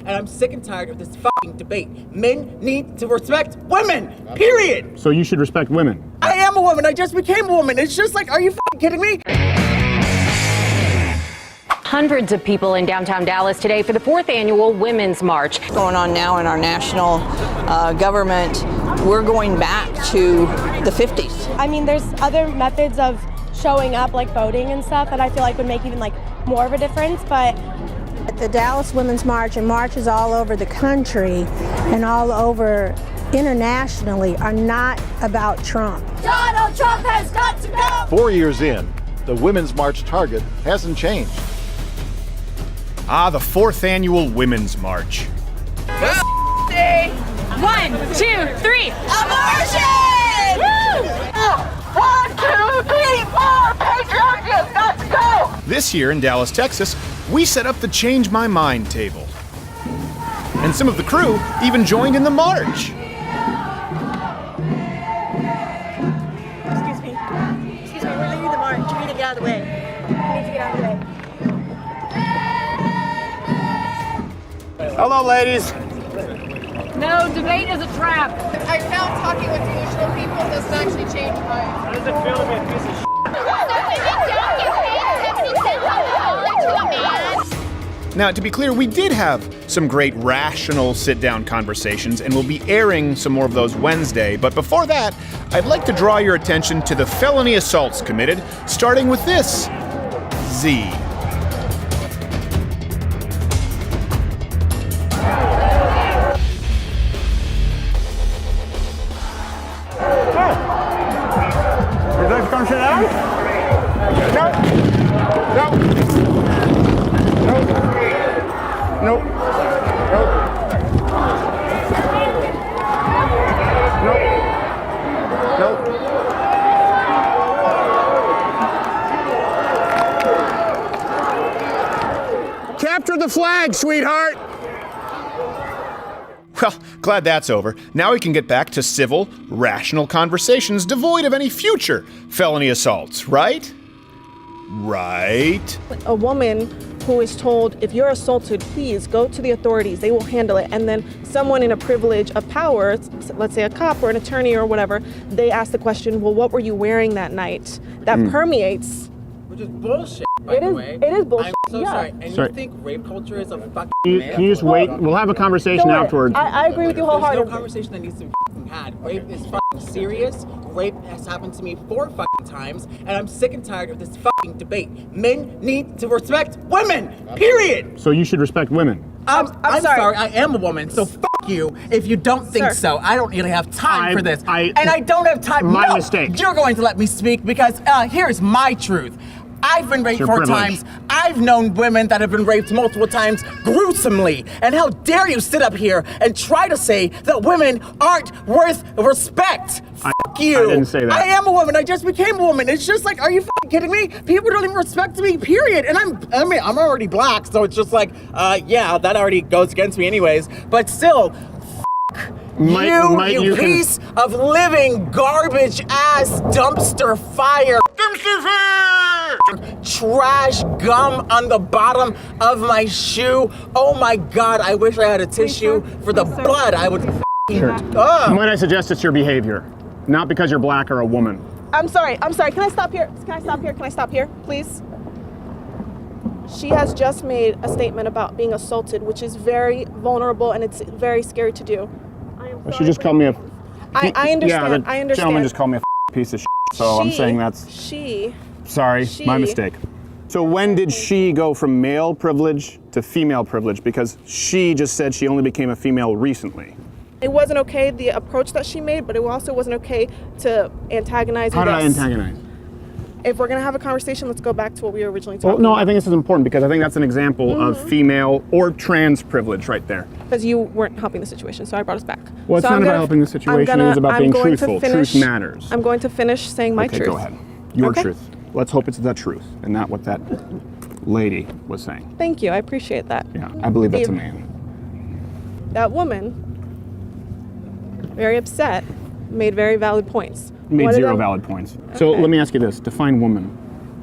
And I'm sick and tired of this fucking debate. Men need to respect women, period. So you should respect women. I am a woman, I just became a woman. It's just like, are you fucking kidding me? Hundreds of people in downtown Dallas today for the 4th annual Women's March. Going on now in our national government, we're going back to the 50s. I mean, there's other methods of showing up, like voting and stuff, that I feel like would make even like more of a difference, but the Dallas Women's March and marches all over the country and all over internationally are not about Trump. Donald Trump has got to go! 4 years in, the Women's March target hasn't changed. The 4th annual Women's March. 1, 2, 3. Abortion! Woo! 1, 2, 3, 4, patriarchy has got to go! This year in Dallas, Texas, we set up the Change My Mind table. And some of the crew even joined in the march. Excuse me, we're leaving the march. You need to get out of the way. Hello, ladies. No, debate is a trap. I found talking with delusional people doesn't actually change minds. How does it feel to be a piece of shit? Now, to be clear, we did have some great rational sit-down conversations, and we'll be airing some more of those Wednesday. But before that, I'd like to draw your attention to the felony assaults committed, starting with this. Z. Would you like to come sit down? No. No. Nope. Nope. Nope. Nope. Capture the flag, sweetheart! Well, glad that's over. Now we can get back to civil, rational conversations devoid of any future felony assaults, right? Right? A woman who is told, if you're assaulted, please go to the authorities, they will handle it. And then someone in a privilege of power, let's say a cop or an attorney or whatever, they ask the question, well, what were you wearing that night? That permeates. Which is bullshit, by the way. It is bullshit. I'm so sorry. And you think rape culture is a fucking Can you just wait? We'll have a conversation afterwards. I agree with you There's wholeheartedly. no conversation that needs to be fucking had. Rape is fucking serious. Rape has happened to me 4 fucking times, and I'm sick and tired of this fucking debate. Men need to respect women, period. So you should respect women. I'm sorry, I am a woman, so fuck you if you don't think so. I don't really have time for this. And I don't have time. My mistake. You're going to let me speak because here's my truth. I've been raped 4 times. I've known women that have been raped multiple times, gruesomely. And how dare you sit up here and try to say that women aren't worth respect? Fuck you. I didn't say that. I am a woman. I just became a woman. It's just like, are you fucking kidding me? People don't even respect me, period. And I'm already black, so it's just like, yeah, that already goes against me anyways. But still, you piece of living garbage ass dumpster fire. Dumpster fire! Trash gum on the bottom of my shoe. Oh my God, I wish I had a tissue for the blood. I would Might I suggest it's your behavior, not because you're black or a woman. I'm sorry. Can I stop here? Can I stop here, please? She has just made a statement about being assaulted, which is very vulnerable and it's very scary to do. Well, she just called me a... I understand. Yeah, the I understand. gentleman just called me a piece of shit, so I'm saying that's... Sorry, my mistake. So when did she go from male privilege to female privilege? Because she just said she only became a female recently. It wasn't okay, the approach that she made, but it also wasn't okay to antagonize. How did I antagonize? If we're gonna have a conversation, let's go back to what we were originally talking about. Well, no, about. I think this is important because I think that's an example of female or trans privilege right there. Because you weren't helping the situation, so I brought us back. Well, it's not about helping the situation, it's about being truthful. Truth matters. I'm going to finish saying my truth. Okay, go ahead. Your truth. Let's hope it's the truth and not what that lady was saying. Thank you, I appreciate that. Yeah, I believe that's a man. That woman, very upset, made very valid points. Made 0 valid points. So let me ask you this, define woman.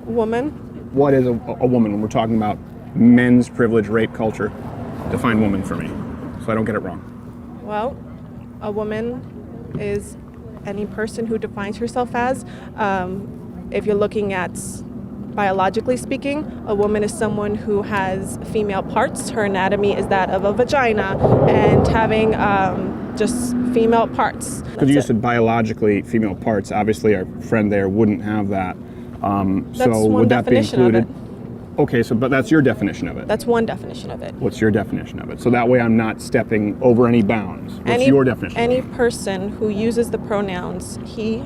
Woman? What is a woman when we're talking about men's privilege, rape culture? Define woman for me, so I don't get it wrong. Well, a woman is any person who defines herself as. If you're looking at biologically speaking, a woman is someone who has female parts. Her anatomy is that of a vagina and having just female parts. Because you said biologically female parts, obviously our friend there wouldn't have that. So would that be included? Okay, but that's your definition of it. That's one definition of it. What's your definition of it? So that way I'm not stepping over any bounds. What's your definition? Any person who uses the pronouns she,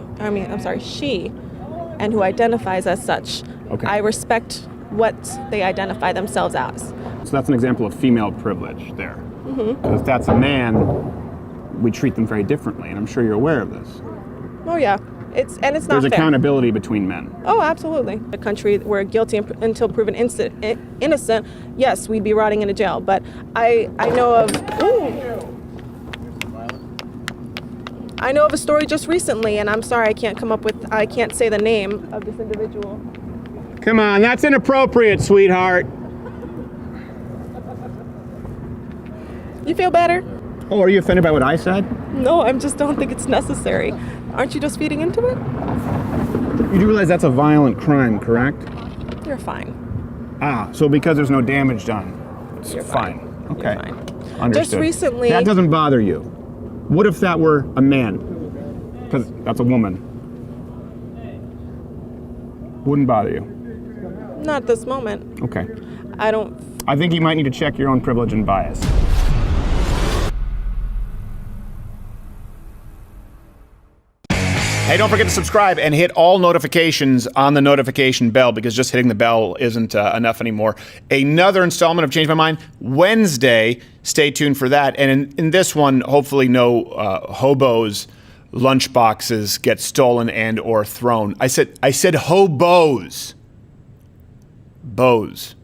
and who identifies as such. Okay. I respect what they identify themselves as. So that's an example of female privilege there. Because if that's a man, we treat them very differently, and I'm sure you're aware of this. Oh yeah, it's not There's fair. accountability between men. Oh, absolutely. A country where guilty until proven innocent, yes, we'd be rotting in a jail. But I know of a story just recently, and I'm sorry I can't say the name of this individual. Come on, that's inappropriate, sweetheart. You feel better? Oh, are you offended by what I said? No, I just don't think it's necessary. Aren't you just feeding into it? You do realize that's a violent crime, correct? You're fine. So because there's no damage done, it's fine. Okay. You're fine. Understood. Just recently... That doesn't bother you. What if that were a man? Because that's a woman. Wouldn't bother you? Not this moment. Okay. I think you might need to check your own privilege and bias. Hey, don't forget to subscribe and hit all notifications on the notification bell, because just hitting the bell isn't enough anymore. Another installment of Change My Mind Wednesday. Stay tuned for that. And in this one, hopefully no hobos' lunchboxes get stolen and or thrown. I said hobos. Bows.